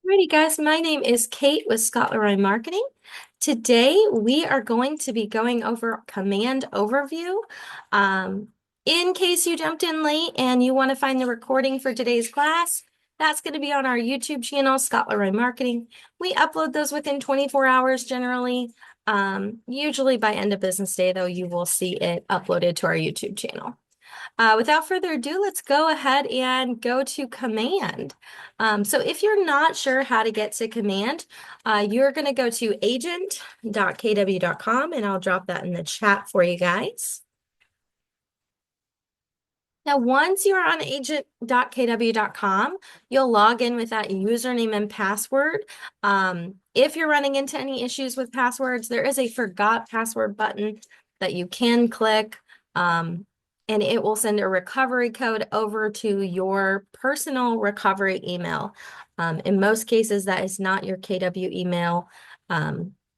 Alrighty, guys, my name is Kate with Scott Leroy Marketing. Today, we are going to be going over command overview. Um, in case you jumped in late and you want to find the recording for today's class, that's going to be on our YouTube channel, Scott Leroy Marketing. We upload those within 24 hours generally. Usually by end of business day, though, you will see it uploaded to our YouTube channel. Without further ado, let's go ahead and go to command. So if you're not sure how to get to command, you're going to go to agent.kw.com, and I'll drop that in the chat for you guys. Now, once you're on agent.kw.com, you'll log in with that username and password. If you're running into any issues with passwords, there is a forgot password button that you can click, and it will send a recovery code over to your personal recovery email. In most cases, that is not your KW email.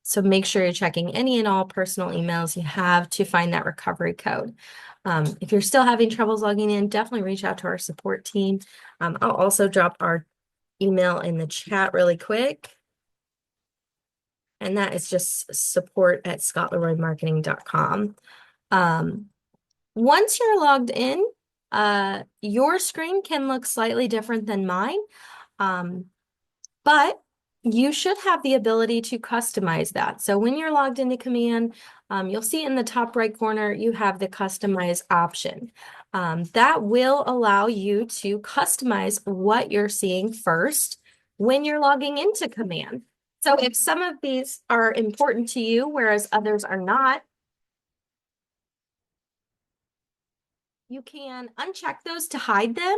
So make sure you're checking any and all personal emails you have to find that recovery code. If you're still having troubles logging in, definitely reach out to our support team. I'll also drop our email in the chat really quick. And that is just support@scottleroymarketing.com. Once you're logged in, your screen can look slightly different than mine. But you should have the ability to customize that. So when you're logged into command, you'll see in the top right corner, you have the customize option. That will allow you to customize what you're seeing first when you're logging into command. So if some of these are important to you, whereas others are not, you can uncheck those to hide them.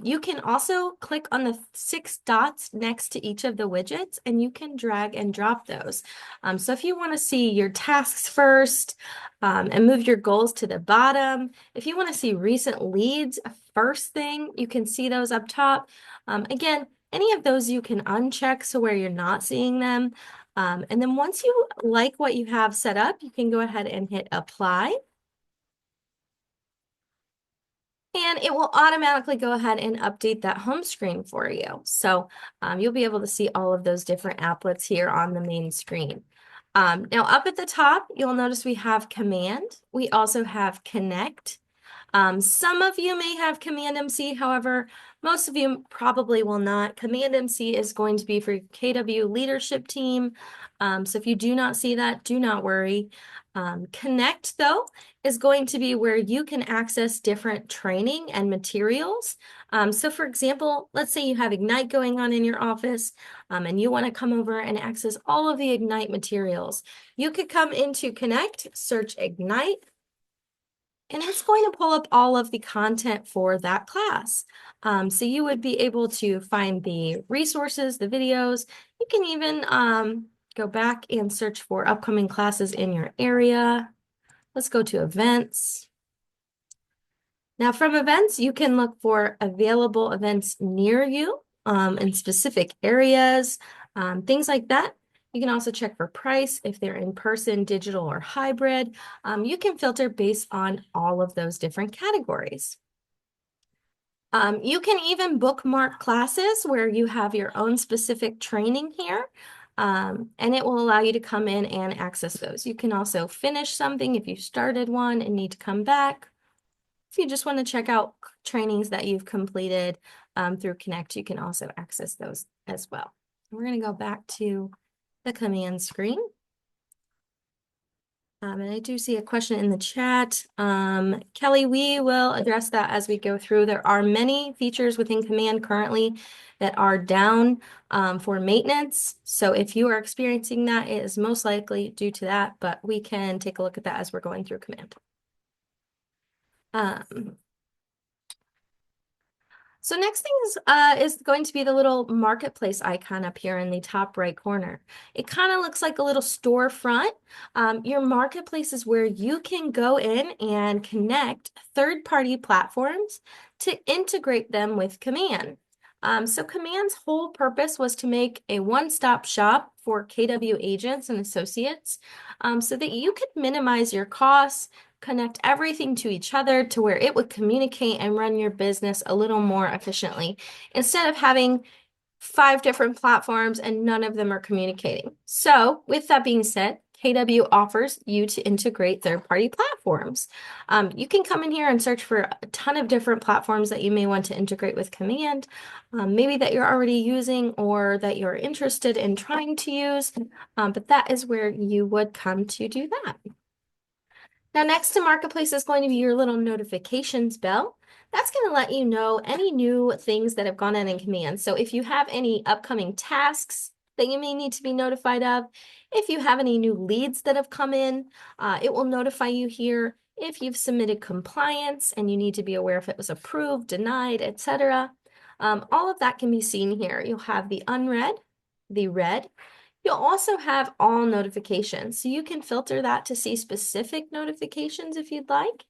You can also click on the 6 dots next to each of the widgets, and you can drag and drop those. So if you want to see your tasks first and move your goals to the bottom, if you want to see recent leads first thing, you can see those up top. Again, any of those you can uncheck so where you're not seeing them. And then once you like what you have set up, you can go ahead and hit apply. And it will automatically go ahead and update that home screen for you. So you'll be able to see all of those different applets here on the main screen. Now up at the top, you'll notice we have command. We also have connect. Some of you may have Command MC, however, most of you probably will not. Command MC is going to be for your KW leadership team. So if you do not see that, do not worry. Connect, though, is going to be where you can access different training and materials. So for example, let's say you have Ignite going on in your office, and you want to come over and access all of the Ignite materials. You could come into Connect, search Ignite, and it's going to pull up all of the content for that class. So you would be able to find the resources, the videos. You can even go back and search for upcoming classes in your area. Let's go to events. Now from events, you can look for available events near you in specific areas, things like that. You can also check for price if they're in person, digital, or hybrid. You can filter based on all of those different categories. You can even bookmark classes where you have your own specific training here, and it will allow you to come in and access those. You can also finish something if you started one and need to come back. If you just want to check out trainings that you've completed through Connect, you can also access those as well. We're going to go back to the command screen. And I do see a question in the chat. Kelly, we will address that as we go through. There are many features within command currently that are down for maintenance. So if you are experiencing that, it is most likely due to that, but we can take a look at that as we're going through command. So next thing is going to be the little marketplace icon up here in the top right corner. It kind of looks like a little storefront. Your marketplace is where you can go in and connect third-party platforms to integrate them with Command. So Command's whole purpose was to make a one-stop shop for KW agents and associates so that you could minimize your costs, connect everything to each other to where it would communicate and run your business a little more efficiently. Instead of having 5 different platforms and none of them are communicating. So with that being said, KW offers you to integrate third-party platforms. You can come in here and search for a ton of different platforms that you may want to integrate with Command, maybe that you're already using or that you're interested in trying to use, but that is where you would come to do that. Now, next to Marketplace is going to be your little notifications bell. That's going to let you know any new things that have gone in Command. So if you have any upcoming tasks that you may need to be notified of, if you have any new leads that have come in, it will notify you here. If you've submitted compliance and you need to be aware if it was approved, denied, etc. All of that can be seen here. You'll have the unread, the read. You'll also have all notifications, so you can filter that to see specific notifications if you'd like.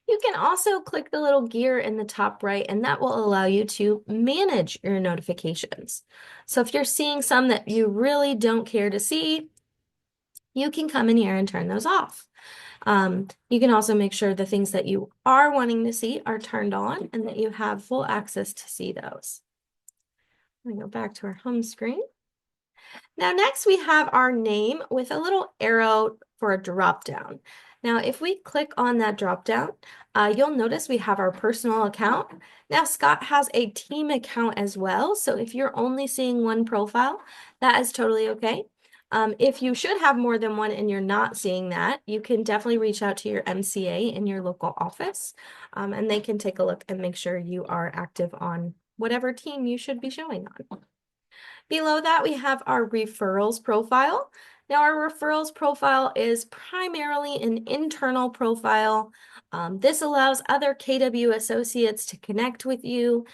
You can also click the little gear in the top right, and that will allow you to manage your notifications. So if you're seeing some that you really don't care to see, you can come in here and turn those off. You can also make sure the things that you are wanting to see are turned on and that you have full access to see those. I'm going to go back to our home screen. Now, next we have our name with a little arrow for a drop down. Now, if we click on that drop down, you'll notice we have our personal account. Now, Scott has a team account as well. So if you're only seeing one profile, that is totally okay. If you should have more than one and you're not seeing that, you can definitely reach out to your MCA in your local office, and they can take a look and make sure you are active on whatever team you should be showing on. Below that, we have our referrals profile. Now, our referrals profile is primarily an internal profile. This allows other KW associates to connect with you,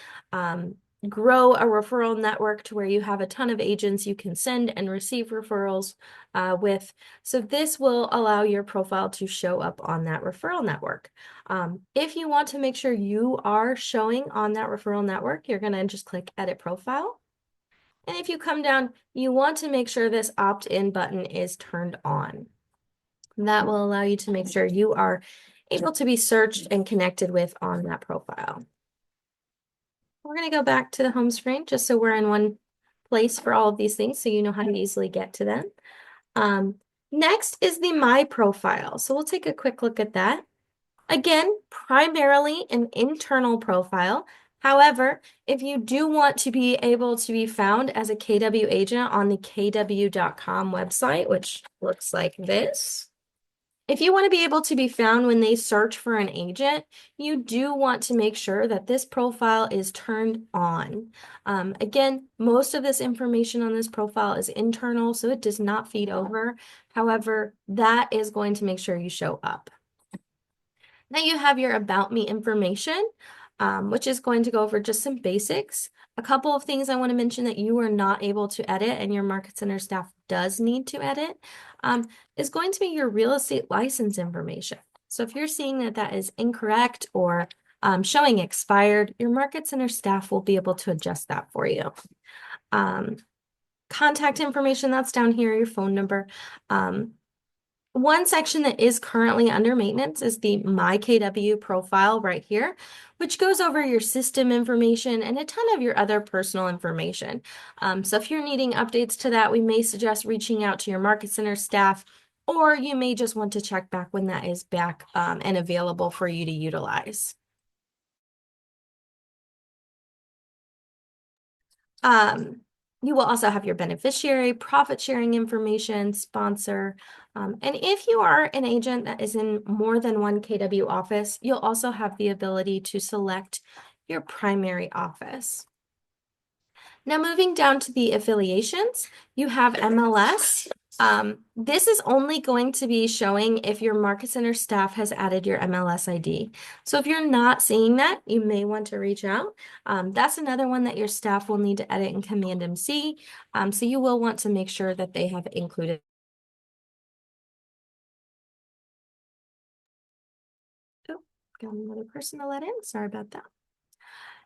grow a referral network to where you have a ton of agents you can send and receive referrals with. So this will allow your profile to show up on that referral network. If you want to make sure you are showing on that referral network, you're going to just click Edit Profile. And if you come down, you want to make sure this opt-in button is turned on. That will allow you to make sure you are able to be searched and connected with on that profile. We're going to go back to the home screen just so we're in one place for all of these things so you know how to easily get to them. Next is the My Profile. So we'll take a quick look at that. Again, primarily an internal profile. However, if you do want to be able to be found as a KW agent on the kw.com website, which looks like this, if you want to be able to be found when they search for an agent, you do want to make sure that this profile is turned on. Again, most of this information on this profile is internal, so it does not feed over. However, that is going to make sure you show up. Now you have your About Me information, which is going to go over just some basics. A couple of things I want to mention that you are not able to edit and your Market Center staff does need to edit is going to be your real estate license information. So if you're seeing that that is incorrect or showing expired, your Market Center staff will be able to adjust that for you. Contact information, that's down here, your phone number. One section that is currently under maintenance is the My KW profile right here, which goes over your system information and a ton of your other personal information. So if you're needing updates to that, we may suggest reaching out to your Market Center staff, or you may just want to check back when that is back and available for you to utilize. You will also have your beneficiary, profit sharing information, sponsor. And if you are an agent that is in more than one KW office, you'll also have the ability to select your primary office. Now moving down to the affiliations, you have MLS. This is only going to be showing if your Market Center staff has added your MLS ID. So if you're not seeing that, you may want to reach out. That's another one that your staff will need to edit in Command MC. So you will want to make sure that they have included. Oh, got another person to let in. Sorry about that.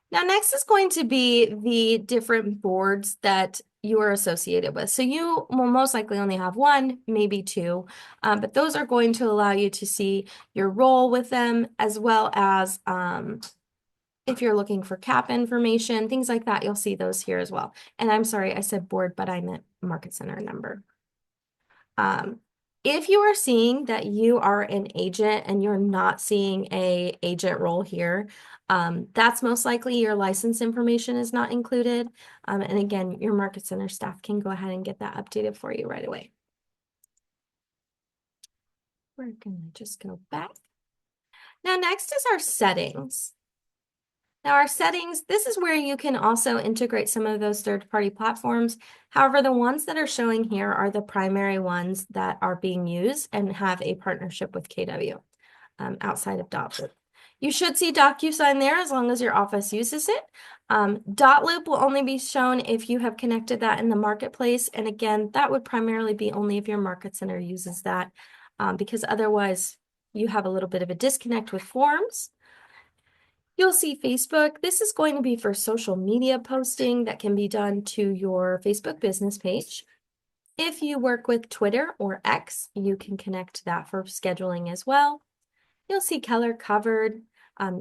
Now, next is going to be the different boards that you are associated with. So you will most likely only have one, maybe two, but those are going to allow you to see your role with them as well as If you're looking for CAP information, things like that, you'll see those here as well. And I'm sorry, I said board, but I meant market center number. If you are seeing that you are an agent and you're not seeing a agent role here, that's most likely your license information is not included. And again, your market center staff can go ahead and get that updated for you right away. We're gonna just go back. Now, next is our settings. Now, our settings, this is where you can also integrate some of those third-party platforms. However, the ones that are showing here are the primary ones that are being used and have a partnership with KW outside of Dotloop. You should see DocuSign there as long as your office uses it. Dotloop will only be shown if you have connected that in the marketplace. And again, that would primarily be only if your market center uses that, because otherwise you have a little bit of a disconnect with forms. You'll see Facebook. This is going to be for social media posting that can be done to your Facebook business page. If you work with Twitter or X, you can connect that for scheduling as well. You'll see color covered.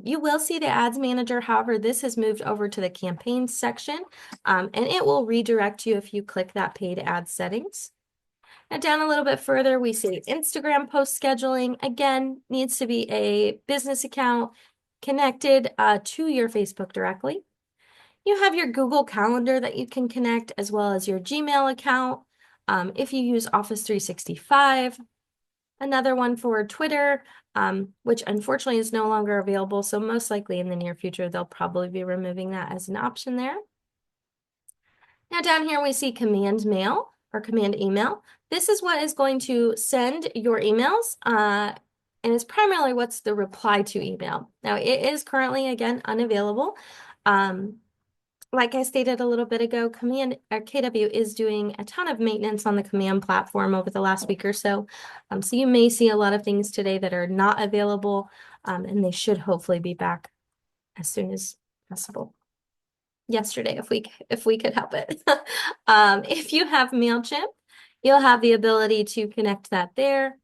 You will see the ads manager. However, this has moved over to the campaigns section, and it will redirect you if you click that paid ad settings. Now down a little bit further, we see Instagram post scheduling. Again, needs to be a business account connected to your Facebook directly. You have your Google Calendar that you can connect, as well as your Gmail account. If you use Office 365, another one for Twitter, which unfortunately is no longer available. So most likely in the near future, they'll probably be removing that as an option there. Now down here, we see command mail or command email. This is what is going to send your emails, and it's primarily what's the reply to email. Now it is currently, again, unavailable. Like I stated a little bit ago, KW is doing a ton of maintenance on the command platform over the last week or so. So you may see a lot of things today that are not available, and they should hopefully be back as soon as possible. Yesterday, if we could help it. If you have MailChimp, you'll have the ability to connect that there.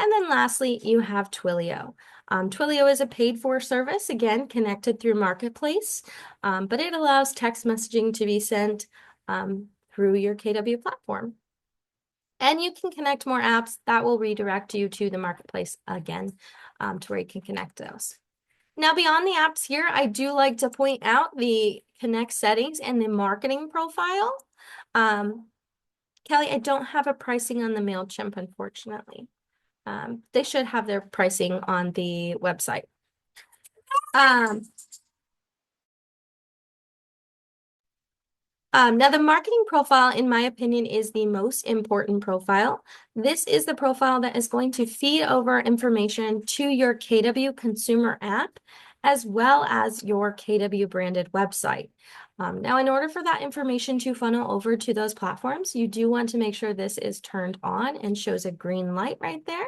And then lastly, you have Twilio. Twilio is a paid-for service, again, connected through Marketplace, but it allows text messaging to be sent through your KW platform. And you can connect more apps that will redirect you to the Marketplace again, to where you can connect those. Now, beyond the apps here, I do like to point out the connect settings and the marketing profile. Kelly, I don't have a pricing on the MailChimp, unfortunately. They should have their pricing on the website. Now, the marketing profile, in my opinion, is the most important profile. This is the profile that is going to feed over information to your KW consumer app, as well as your KW branded website. Now, in order for that information to funnel over to those platforms, you do want to make sure this is turned on and shows a green light right there.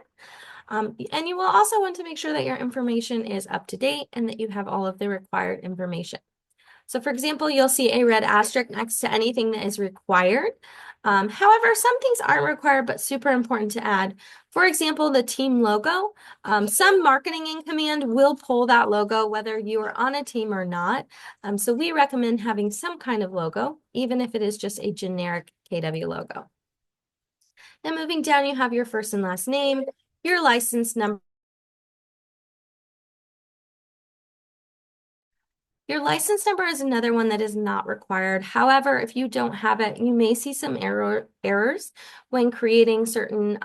And you will also want to make sure that your information is up to date and that you have all of the required information. So for example, you'll see a red asterisk next to anything that is required. However, some things aren't required, but super important to add. For example, the team logo. Some marketing in command will pull that logo, whether you are on a team or not. So we recommend having some kind of logo, even if it is just a generic KW logo. Then moving down, you have your first and last name, your license number. Your license number is another one that is not required. However, if you don't have it, you may see some errors when creating certain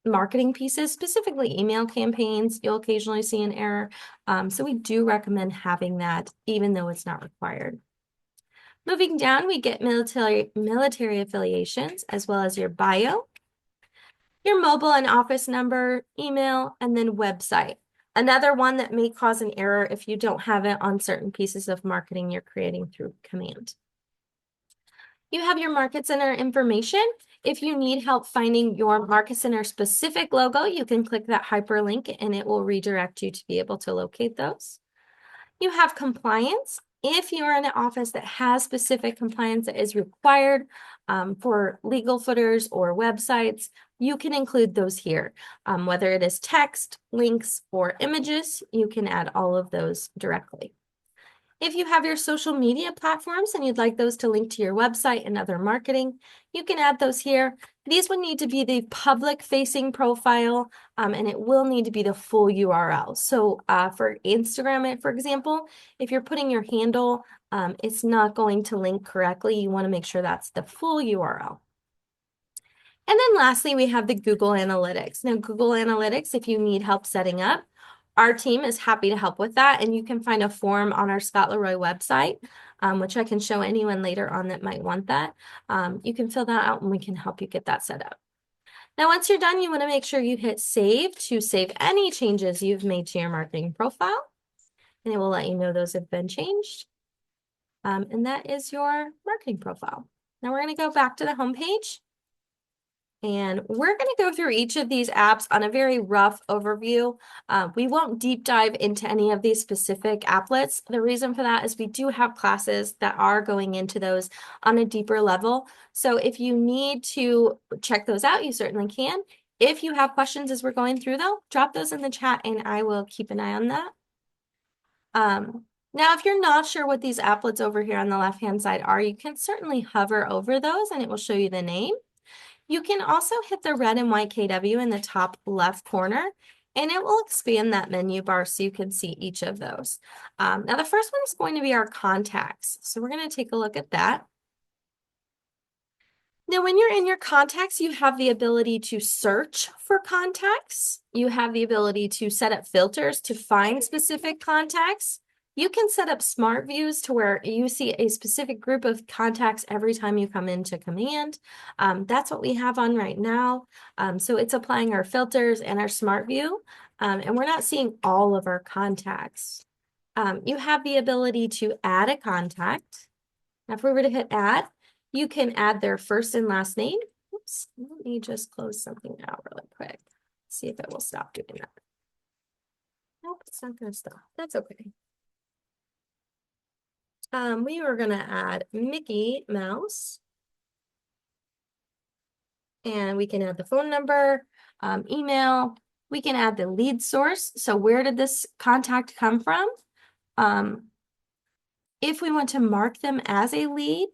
marketing pieces, specifically email campaigns. You'll occasionally see an error. So we do recommend having that, even though it's not required. Moving down, we get military affiliations, as well as your bio, your mobile and office number, email, and then website. Another one that may cause an error if you don't have it on certain pieces of marketing you're creating through command. You have your Market Center information. If you need help finding your Market Center specific logo, you can click that hyperlink and it will redirect you to be able to locate those. You have compliance. If you're in an office that has specific compliance that is required for legal footers or websites, you can include those here. Whether it is text, links, or images, you can add all of those directly. If you have your social media platforms and you'd like those to link to your website and other marketing, you can add those here. These would need to be the public-facing profile, and it will need to be the full URL. So for Instagram, for example, if you're putting your handle, it's not going to link correctly. You want to make sure that's the full URL. And then lastly, we have the Google Analytics. Now, Google Analytics, if you need help setting up, our team is happy to help with that. And you can find a form on our Scott Leroy website, which I can show anyone later on that might want that. You can fill that out and we can help you get that set up. Now, once you're done, you want to make sure you hit save to save any changes you've made to your marketing profile. And it will let you know those have been changed. And that is your marketing profile. Now we're going to go back to the home page. And we're going to go through each of these apps on a very rough overview. We won't deep dive into any of these specific applets. The reason for that is we do have classes that are going into those on a deeper level. So if you need to check those out, you certainly can. If you have questions as we're going through though, drop those in the chat and I will keep an eye on that. Now, if you're not sure what these applets over here on the left-hand side are, you can certainly hover over those and it will show you the name. You can also hit the red and white KW in the top left corner, and it will expand that menu bar so you can see each of those. Now, the first one is going to be our contacts. So we're going to take a look at that. Now, when you're in your contacts, you have the ability to search for contacts. You have the ability to set up filters to find specific contacts. You can set up smart views to where you see a specific group of contacts every time you come into command. That's what we have on right now. So it's applying our filters and our smart view, and we're not seeing all of our contacts. You have the ability to add a contact. Now, if we were to hit add, you can add their first and last name. Oops, let me just close something out really quick. See if it will stop doing that. Nope, it's not going to stop. That's okay. We were going to add Mickey Mouse. And we can add the phone number, email. We can add the lead source. So where did this contact come from? If we want to mark them as a lead,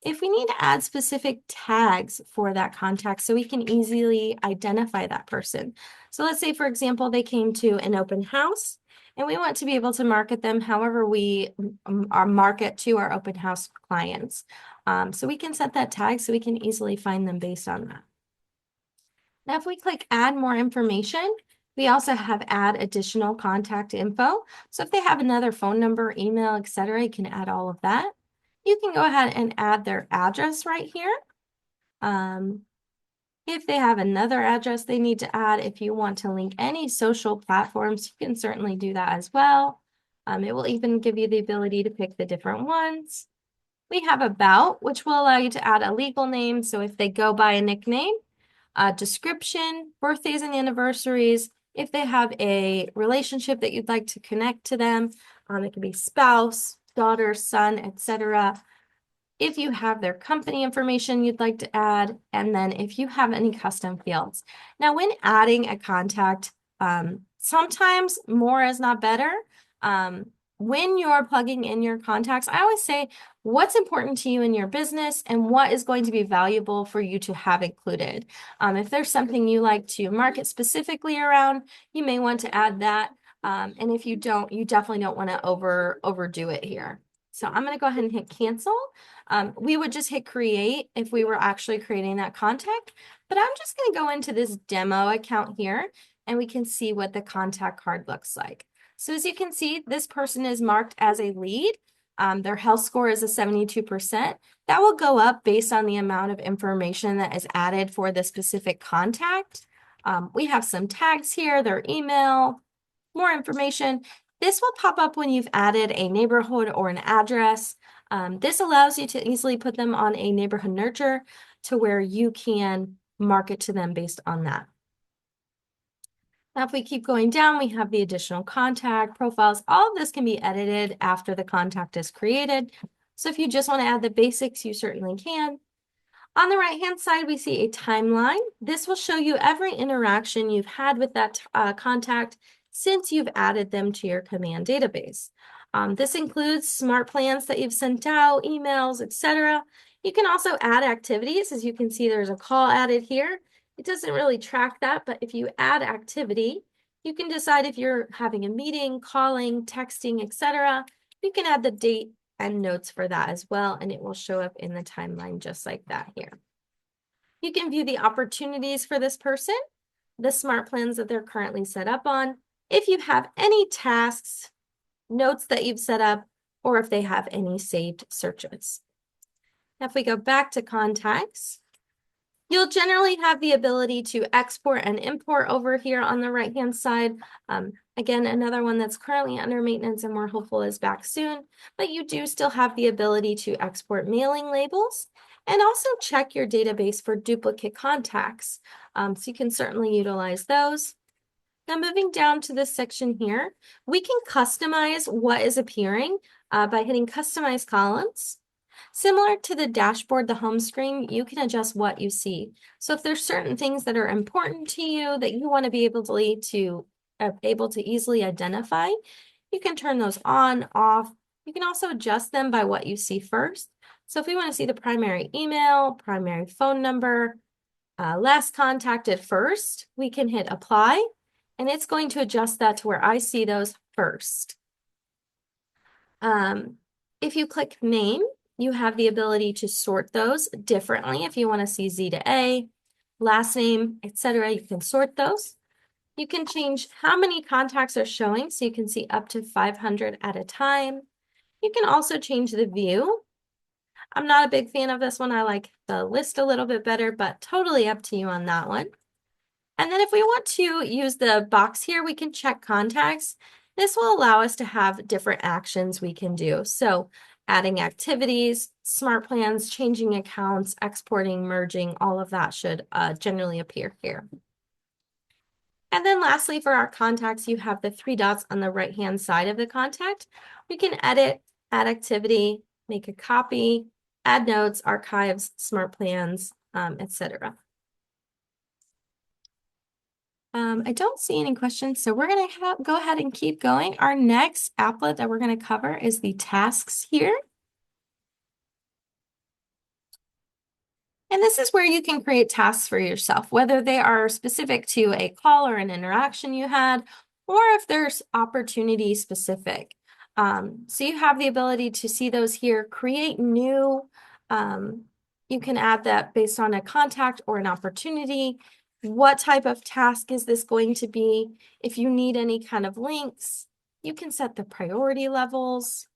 if we need to add specific tags for that contact so we can easily identify that person. So let's say, for example, they came to an open house and we want to be able to market them however we market to our open house clients. So we can set that tag so we can easily find them based on that. Now, if we click add more information, we also have add additional contact info. So if they have another phone number, email, etc., you can add all of that. You can go ahead and add their address right here. If they have another address they need to add, if you want to link any social platforms, you can certainly do that as well. It will even give you the ability to pick the different ones. We have about, which will allow you to add a legal name. So if they go by a nickname, description, birthdays and anniversaries, if they have a relationship that you'd like to connect to them, it could be spouse, daughter, son, etc. If you have their company information you'd like to add, and then if you have any custom fields. Now, when adding a contact, sometimes more is not better. When you're plugging in your contacts, I always say, what's important to you in your business and what is going to be valuable for you to have included. If there's something you like to market specifically around, you may want to add that. And if you don't, you definitely don't want to overdo it here. So I'm going to go ahead and hit cancel. We would just hit create if we were actually creating that contact, but I'm just going to go into this demo account here and we can see what the contact card looks like. So as you can see, this person is marked as a lead. Their health score is a 72%. That will go up based on the amount of information that is added for the specific contact. We have some tags here, their email, more information. This will pop up when you've added a neighborhood or an address. This allows you to easily put them on a neighborhood nurture to where you can market to them based on that. Now, if we keep going down, we have the additional contact profiles. All of this can be edited after the contact is created. So if you just want to add the basics, you certainly can. On the right-hand side, we see a timeline. This will show you every interaction you've had with that contact since you've added them to your command database. This includes smart plans that you've sent out, emails, etc. You can also add activities. As you can see, there's a call added here. It doesn't really track that, but if you add activity, you can decide if you're having a meeting, calling, texting, etc. You can add the date and notes for that as well, and it will show up in the timeline just like that here. You can view the opportunities for this person, the smart plans that they're currently set up on, if you have any tasks, notes that you've set up, or if they have any saved searches. Now, if we go back to contacts, you'll generally have the ability to export and import over here on the right-hand side. Again, another one that's currently under maintenance and we're hopeful is back soon, but you do still have the ability to export mailing labels and also check your database for duplicate contacts. So you can certainly utilize those. Now moving down to this section here, we can customize what is appearing by hitting Customize Columns. Similar to the dashboard, the home screen, you can adjust what you see. So if there's certain things that are important to you that you want to be able to easily identify, you can turn those on, off. You can also adjust them by what you see first. So if we want to see the primary email, primary phone number, last contacted first, we can hit Apply, and it's going to adjust that to where I see those first. If you click Name, you have the ability to sort those differently. If you want to see Z to A, last name, etc., you can sort those. You can change how many contacts are showing, so you can see up to 500 at a time. You can also change the view. I'm not a big fan of this one. I like the list a little bit better, but totally up to you on that one. And then if we want to use the box here, we can check contacts. This will allow us to have different actions we can do. So adding activities, smart plans, changing accounts, exporting, merging, all of that should generally appear here. And then lastly, for our contacts, you have the 3 dots on the right-hand side of the contact. We can edit, add activity, make a copy, add notes, archives, smart plans, etc. I don't see any questions, so we're going to go ahead and keep going. Our next applet that we're going to cover is the tasks here. And this is where you can create tasks for yourself, whether they are specific to a call or an interaction you had, or if there's opportunity specific. So you have the ability to see those here, create new, you can add that based on a contact or an opportunity. What type of task is this going to be? If you need any kind of links, you can set the priority levels,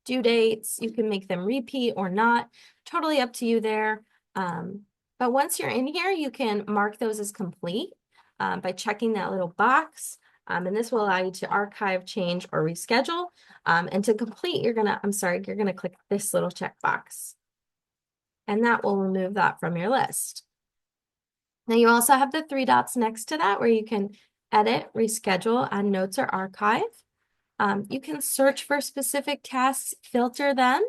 due dates, you can make them repeat or not, totally up to you there. But once you're in here, you can mark those as complete by checking that little box. And this will allow you to archive, change, or reschedule. And to complete, you're gonna click this little checkbox. And that will remove that from your list. Now you also have the 3 dots next to that where you can edit, reschedule, add notes, or archive. You can search for specific tasks, filter them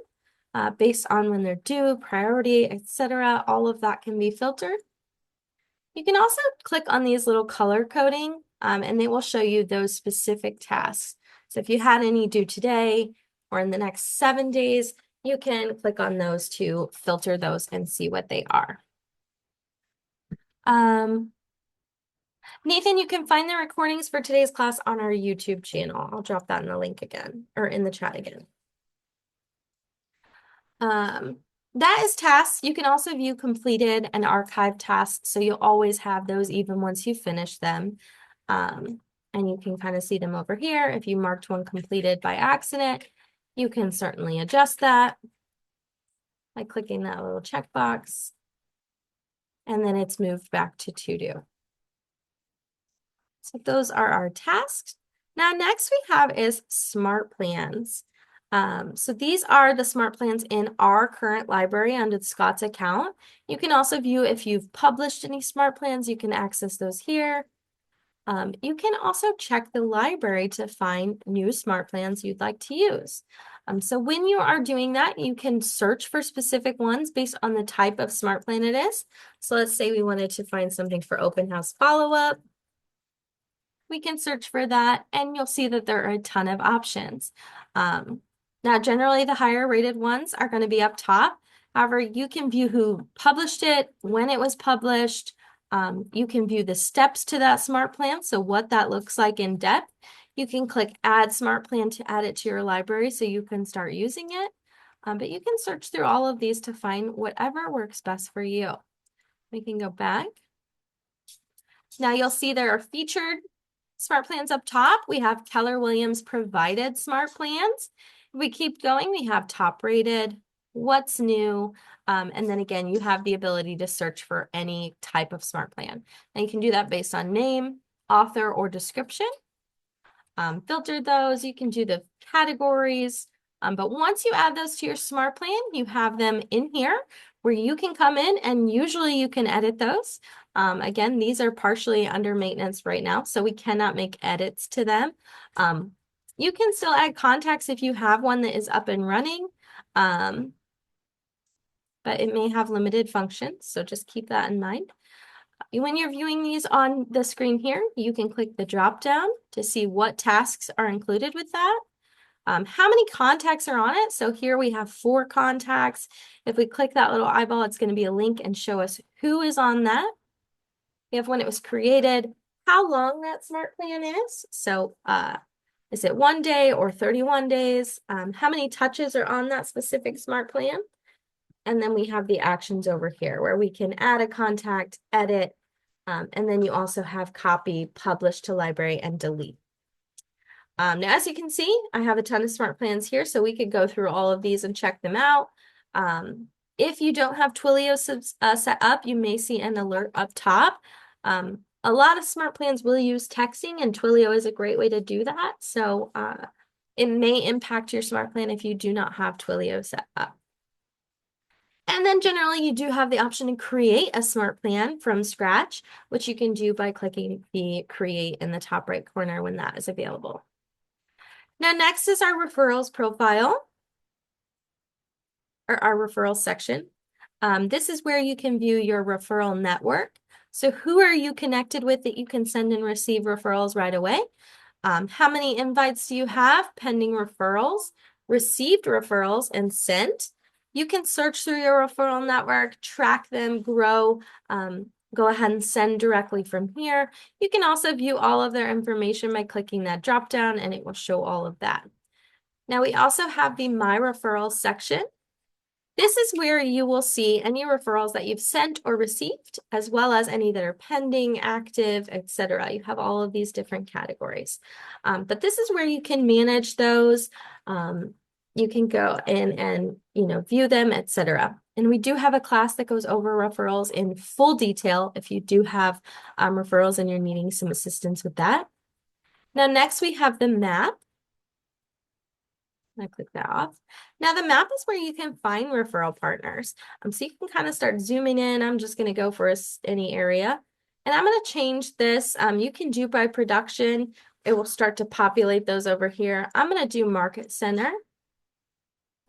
based on when they're due, priority, etc. All of that can be filtered. You can also click on these little color coding and they will show you those specific tasks. So if you had any due today or in the next 7 days, you can click on those to filter those and see what they are. Nathan, you can find the recordings for today's class on our YouTube channel. I'll drop that in the link again, or in the chat again. That is tasks. You can also view completed and archived tasks, so you'll always have those even once you finish them. And you can kind of see them over here. If you marked one completed by accident, you can certainly adjust that by clicking that little checkbox. And then it's moved back to to-do. So those are our tasks. Now, next we have is smart plans. So these are the smart plans in our current library under the Scott's account. You can also view if you've published any smart plans, you can access those here. You can also check the library to find new smart plans you'd like to use. So when you are doing that, you can search for specific ones based on the type of smart plan it is. So let's say we wanted to find something for open house follow-up. we can search for that, and you'll see that there are a ton of options. Now, generally, the higher rated ones are going to be up top. However, you can view who published it, when it was published. You can view the steps to that smart plan, so what that looks like in depth. You can click Add Smart Plan to add it to your library so you can start using it. But you can search through all of these to find whatever works best for you. We can go back. Now you'll see there are featured smart plans up top. We have Keller Williams provided smart plans. If we keep going, we have top rated, what's new, and then again, you have the ability to search for any type of smart plan. And you can do that based on name, author, or description. Filter those, you can do the categories, but once you add those to your smart plan, you have them in here where you can come in and usually you can edit those. Again, these are partially under maintenance right now, so we cannot make edits to them. You can still add contacts if you have one that is up and running, but it may have limited functions, so just keep that in mind. When you're viewing these on the screen here, you can click the drop down to see what tasks are included with that. How many contacts are on it? So here we have 4 contacts. If we click that little eyeball, it's going to be a link and show us who is on that. We have when it was created, how long that smart plan is. So is it 1 day or 31 days? How many touches are on that specific smart plan? And then we have the actions over here where we can add a contact, edit, and then you also have copy, publish to library, and delete. Now, as you can see, I have a ton of smart plans here, so we could go through all of these and check them out. If you don't have Twilio set up, you may see an alert up top. A lot of smart plans will use texting, and Twilio is a great way to do that. So it may impact your smart plan if you do not have Twilio set up. And then generally you do have the option to create a smart plan from scratch, which you can do by clicking the create in the top right corner when that is available. Now next is our referrals profile, or our referral section. This is where you can view your referral network. So who are you connected with that you can send and receive referrals right away? How many invites do you have, pending referrals, received referrals, and sent? You can search through your referral network, track them, grow, go ahead and send directly from here. You can also view all of their information by clicking that drop down and it will show all of that. Now we also have the My Referrals section. This is where you will see any referrals that you've sent or received, as well as any that are pending, active, etc. You have all of these different categories. But this is where you can manage those. You can go in and view them, etc. And we do have a class that goes over referrals in full detail if you do have referrals and you're needing some assistance with that. Now, next we have the map. I click that off. Now the map is where you can find referral partners. So you can kind of start zooming in. I'm just going to go for any area. And I'm going to change this. You can do by production. It will start to populate those over here. I'm going to do market center.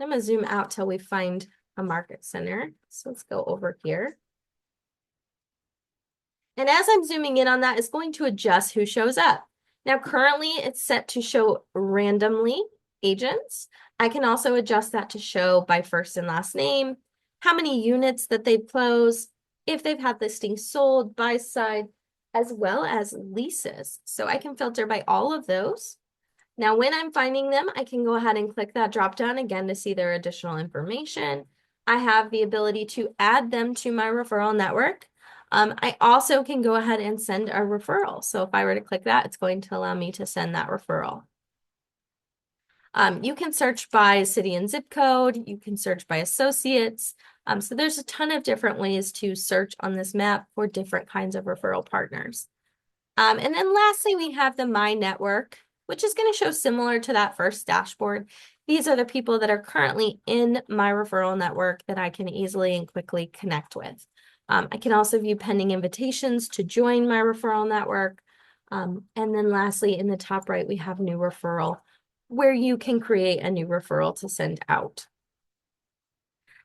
I'm going to zoom out till we find a market center. So let's go over here. And as I'm zooming in on that, it's going to adjust who shows up. Now currently it's set to show randomly agents. I can also adjust that to show by first and last name, how many units that they've closed, if they've had listings sold, buy side, as well as leases. So I can filter by all of those. Now, when I'm finding them, I can go ahead and click that drop down again to see their additional information. I have the ability to add them to my referral network. I also can go ahead and send a referral. So if I were to click that, it's going to allow me to send that referral. You can search by city and zip code. You can search by associates. So there's a ton of different ways to search on this map for different kinds of referral partners. And then lastly, we have the My Network, which is going to show similar to that first dashboard. These are the people that are currently in my referral network that I can easily and quickly connect with. I can also view pending invitations to join my referral network. And then lastly, in the top right, we have new referral, where you can create a new referral to send out.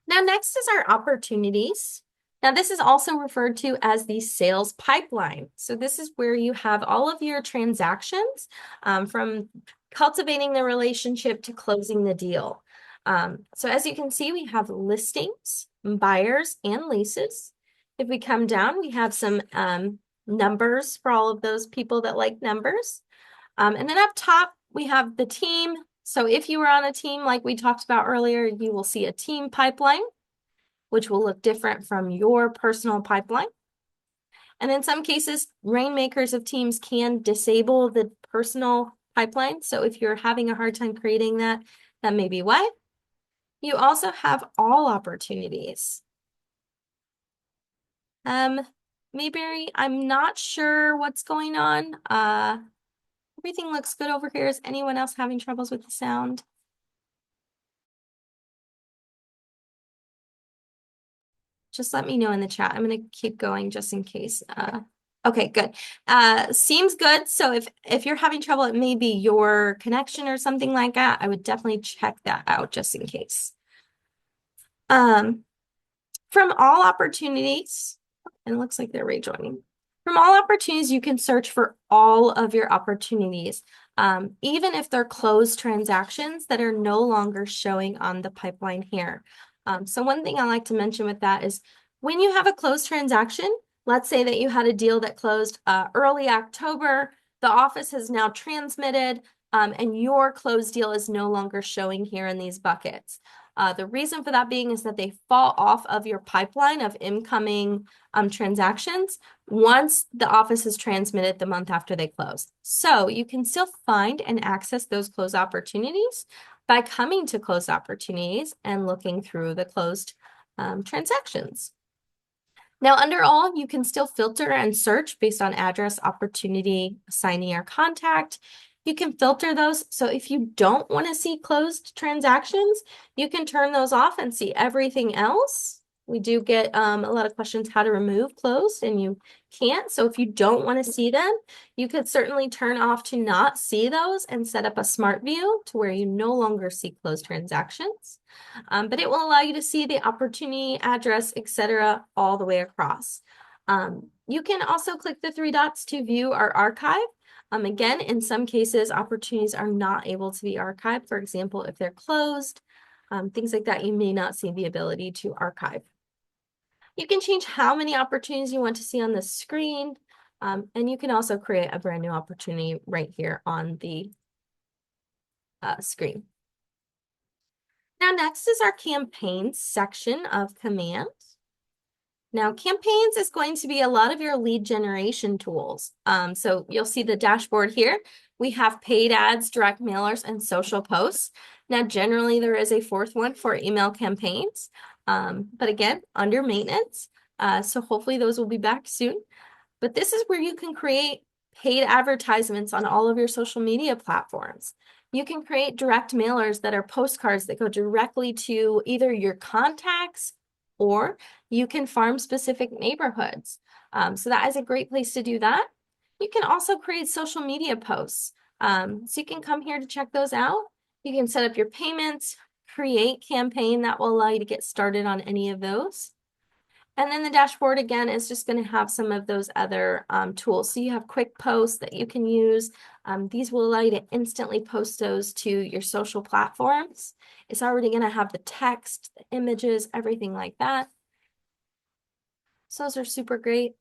Now, next is our opportunities. Now, this is also referred to as the sales pipeline. So this is where you have all of your transactions from cultivating the relationship to closing the deal. So as you can see, we have listings, buyers, and leases. If we come down, we have some numbers for all of those people that like numbers. And then up top, we have the team. So if you were on a team like we talked about earlier, you will see a team pipeline, which will look different from your personal pipeline. And in some cases, rainmakers of teams can disable the personal pipeline. So if you're having a hard time creating that, that may be why. You also have all opportunities. Mayberry, I'm not sure what's going on. Everything looks good over here. Is anyone else having troubles with the sound? Just let me know in the chat. I'm going to keep going just in case. Okay, good. Seems good. So if you're having trouble, it may be your connection or something like that. I would definitely check that out just in case. From all opportunities, and it looks like they're rejoining. From all opportunities, you can search for all of your opportunities, even if they're closed transactions that are no longer showing on the pipeline here. So one thing I like to mention with that is when you have a closed transaction, let's say that you had a deal that closed early October, the office has now transmitted, and your closed deal is no longer showing here in these buckets. The reason for that being is that they fall off of your pipeline of incoming transactions once the office is transmitted the month after they close. So you can still find and access those closed opportunities by coming to closed opportunities and looking through the closed transactions. Now, under all, you can still filter and search based on address, opportunity, assignee, or contact. You can filter those. So if you don't want to see closed transactions, you can turn those off and see everything else. We do get a lot of questions how to remove closed, and you can't. So if you don't want to see them, you could certainly turn off to not see those and set up a smart view to where you no longer see closed transactions. But it will allow you to see the opportunity, address, etc., all the way across. You can also click the three dots to view our archive. Again, in some cases, opportunities are not able to be archived. For example, if they're closed, things like that, you may not see the ability to archive. You can change how many opportunities you want to see on the screen, and you can also create a brand new opportunity right here on the screen. Now, next is our campaigns section of Command. Now, campaigns is going to be a lot of your lead generation tools. So you'll see the dashboard here. We have paid ads, direct mailers, and social posts. Now, generally, there is a fourth one for email campaigns. But again, under maintenance. So hopefully those will be back soon. But this is where you can create paid advertisements on all of your social media platforms. You can create direct mailers that are postcards that go directly to either your contacts, or you can farm specific neighborhoods. So that is a great place to do that. You can also create social media posts. So you can come here to check those out. You can set up your payments, create campaign that will allow you to get started on any of those. And then the dashboard, again, is just going to have some of those other tools. So you have quick posts that you can use. These will allow you to instantly post those to your social platforms. It's already going to have the text, the images, everything like that. So those are super great.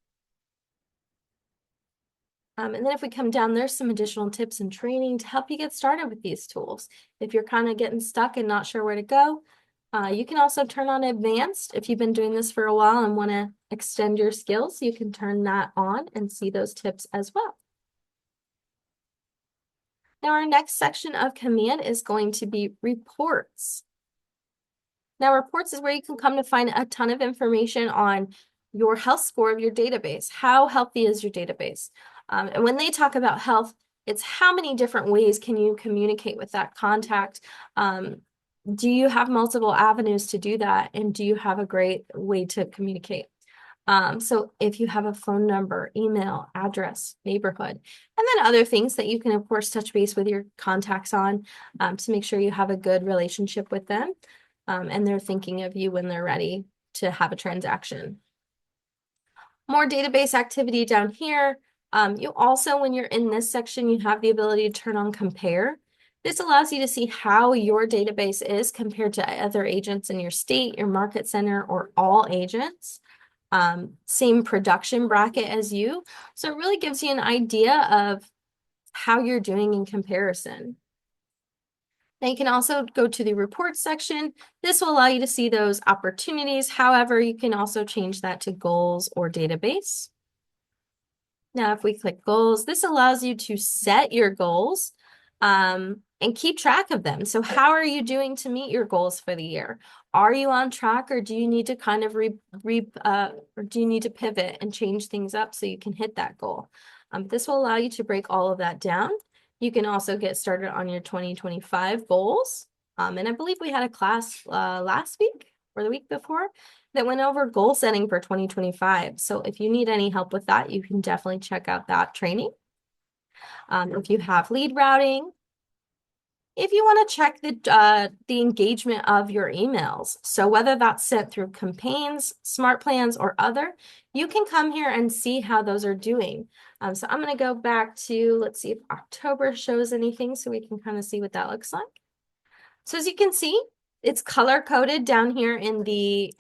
And then if we come down, there's some additional tips and training to help you get started with these tools. If you're kind of getting stuck and not sure where to go, you can also turn on advanced. If you've been doing this for a while and want to extend your skills, you can turn that on and see those tips as well. Now, our next section of Command is going to be reports. Now, reports is where you can come to find a ton of information on your health score of your database. How healthy is your database? And when they talk about health, it's how many different ways can you communicate with that contact? Do you have multiple avenues to do that? And do you have a great way to communicate? So if you have a phone number, email, address, neighborhood, and then other things that you can, of course, touch base with your contacts on to make sure you have a good relationship with them and they're thinking of you when they're ready to have a transaction. More database activity down here. You also, when you're in this section, you have the ability to turn on compare. This allows you to see how your database is compared to other agents in your state, your market center, or all agents. Same production bracket as you. So it really gives you an idea of how you're doing in comparison. Now you can also go to the reports section. This will allow you to see those opportunities. However, you can also change that to goals or database. Now, if we click goals, this allows you to set your goals and keep track of them. So how are you doing to meet your goals for the year? Are you on track, or do you need to kind of or do you need to pivot and change things up so you can hit that goal? This will allow you to break all of that down. You can also get started on your 2025 goals. And I believe we had a class last week or the week before that went over goal setting for 2025. So if you need any help with that, you can definitely check out that training. If you have lead routing, if you want to check the engagement of your emails, so whether that's sent through campaigns, smart plans, or other, you can come here and see how those are doing. So I'm going to go back to, let's see if October shows anything so we can kind of see what that looks like. So as you can see, it's color coded down here in the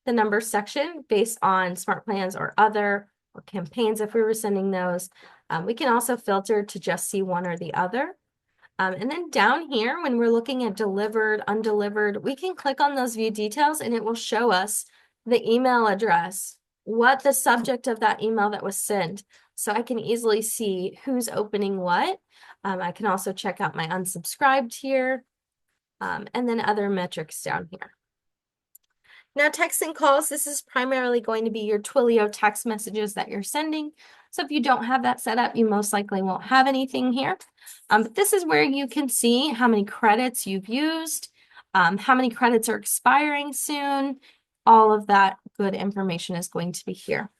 numbers section based on smart plans or other or campaigns if we were sending those. We can also filter to just see one or the other. And then down here, when we're looking at delivered, undelivered, we can click on those view details and it will show us the email address, what the subject of that email that was sent. So I can easily see who's opening what. I can also check out my unsubscribed here, and then other metrics down here. Now, text and calls, this is primarily going to be your Twilio text messages that you're sending. So if you don't have that set up, you most likely won't have anything here. But this is where you can see how many credits you've used, how many credits are expiring soon. All of that good information is going to be here.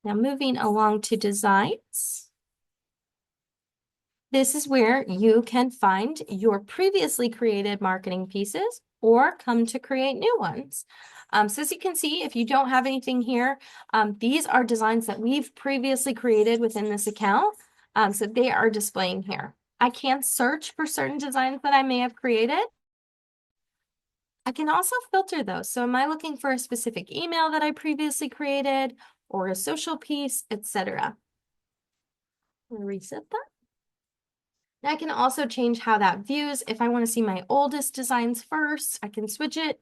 Now, moving along to designs. This is where you can find your previously created marketing pieces or come to create new ones. So as you can see, if you don't have anything here, these are designs that we've previously created within this account. So they are displaying here. I can search for certain designs that I may have created. I can also filter those. So am I looking for a specific email that I previously created or a social piece, etc. Reset that. Now I can also change how that views. If I want to see my oldest designs first, I can switch it.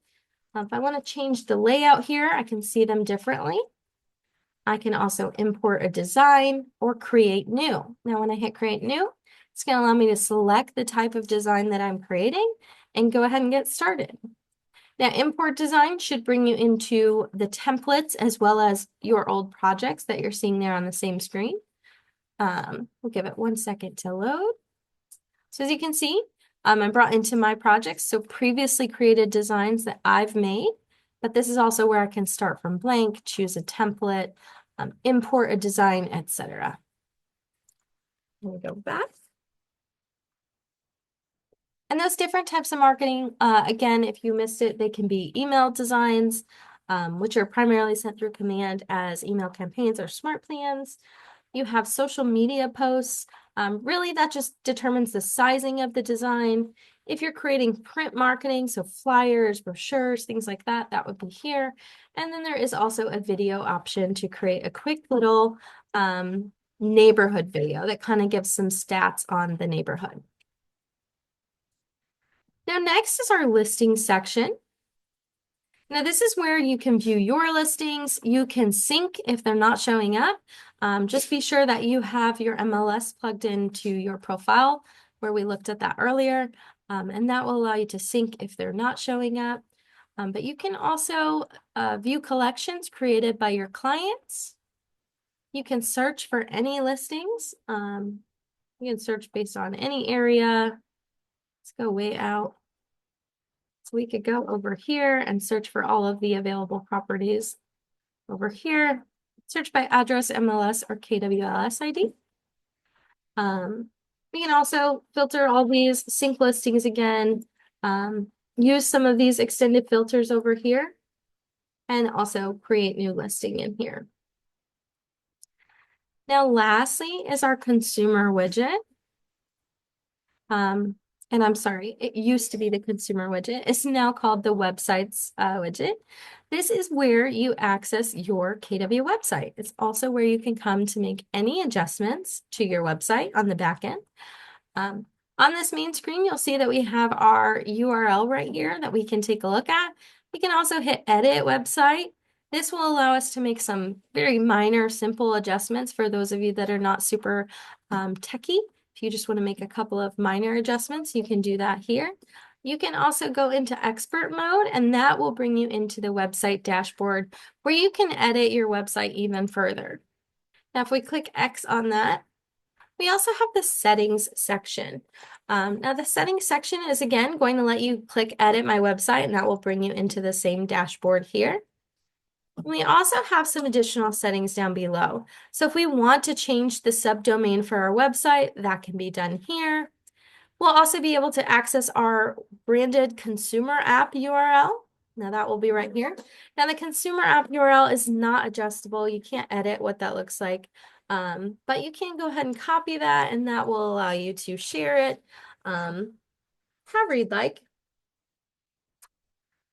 If I want to change the layout here, I can see them differently. I can also import a design or create new. Now when I hit create new, it's going to allow me to select the type of design that I'm creating and go ahead and get started. Now import design should bring you into the templates as well as your old projects that you're seeing there on the same screen. We'll give it 1 second to load. So as you can see, I'm brought into my projects, so previously created designs that I've made, but this is also where I can start from blank, choose a template, import a design, etc. Let me go back. And those different types of marketing, again, if you missed it, they can be email designs, which are primarily sent through command as email campaigns or smart plans. You have social media posts. Really, that just determines the sizing of the design. If you're creating print marketing, so flyers, brochures, things like that, that would be here. And then there is also a video option to create a quick little neighborhood video that kind of gives some stats on the neighborhood. Now, next is our listing section. Now, this is where you can view your listings. You can sync if they're not showing up. Just be sure that you have your MLS plugged into your profile where we looked at that earlier. And that will allow you to sync if they're not showing up. But you can also view collections created by your clients. You can search for any listings. You can search based on any area. Let's go way out. So we could go over here and search for all of the available properties. Over here, search by address, MLS, or KWLS ID. We can also filter all these sync listings again. Use some of these extended filters over here. and also create new listing in here. Now, lastly is our consumer widget. And I'm sorry, it used to be the consumer widget. It's now called the websites widget. This is where you access your KW website. It's also where you can come to make any adjustments to your website on the back end. Um, on this main screen, you'll see that we have our URL right here that we can take a look at. We can also hit edit website. This will allow us to make some very minor, simple adjustments for those of you that are not super techy. If you just want to make a couple of minor adjustments, you can do that here. You can also go into expert mode, and that will bring you into the website dashboard where you can edit your website even further. Now, if we click X on that, we also have the settings section. Now the settings section is again going to let you click edit my website, and that will bring you into the same dashboard here. We also have some additional settings down below. So if we want to change the subdomain for our website, that can be done here. We'll also be able to access our branded consumer app URL. Now that will be right here. Now the consumer app URL is not adjustable. You can't edit what that looks like. But you can go ahead and copy that, and that will allow you to share it however you'd like.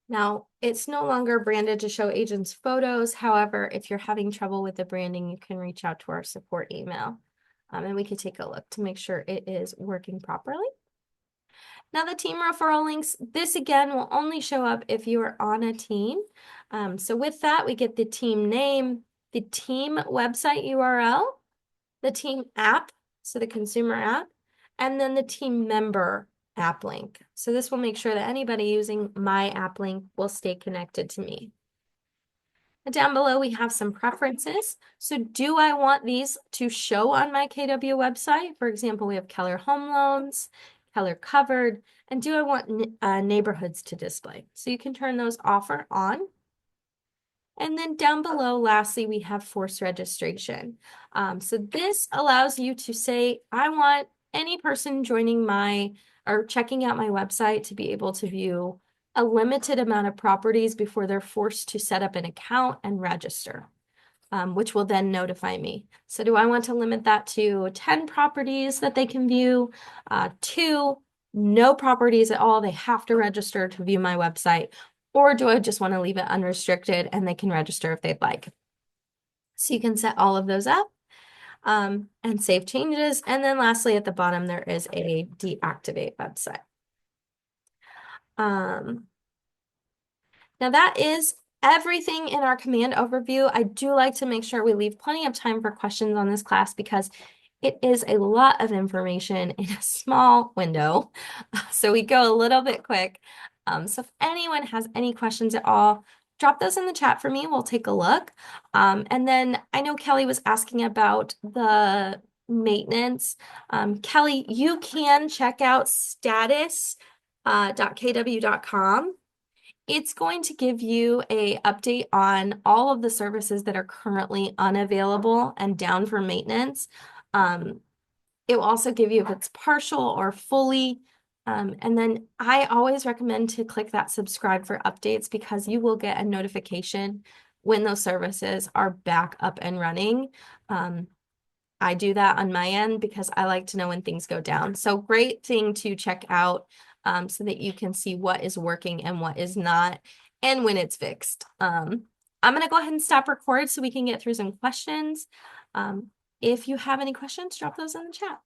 Now, it's no longer branded to show agents' photos. However, if you're having trouble with the branding, you can reach out to our support email, and we can take a look to make sure it is working properly. Now the team referral links, this again will only show up if you are on a team. So with that, we get the team name, the team website URL, the team app, so the consumer app, and then the team member app link. So this will make sure that anybody using my app link will stay connected to me. And down below, we have some preferences. So do I want these to show on my KW website? For example, we have Keller Home Loans, Keller Covered, and do I want neighborhoods to display? So you can turn those off or on. And then down below, lastly, we have forced registration. So this allows you to say, I want any person joining my or checking out my website to be able to view a limited amount of properties before they're forced to set up an account and register, which will then notify me. So do I want to limit that to 10 properties that they can view, 2, no properties at all, they have to register to view my website, or do I just want to leave it unrestricted and they can register if they'd like? So you can set all of those up and save changes. And then lastly, at the bottom, there is a deactivate website. Now that is everything in our command overview. I do like to make sure we leave plenty of time for questions on this class because it is a lot of information in a small window. So we go a little bit quick. So if anyone has any questions at all, drop those in the chat for me. We'll take a look. And then I know Kelly was asking about the maintenance. Kelly, you can check out status.kw.com. It's going to give you a update on all of the services that are currently unavailable and down for maintenance. It will also give you if it's partial or fully. And then I always recommend to click that subscribe for updates because you will get a notification when those services are back up and running. I do that on my end because I like to know when things go down. So great thing to check out so that you can see what is working and what is not and when it's fixed. I'm going to go ahead and stop record so we can get through some questions. If you have any questions, drop those in the chat.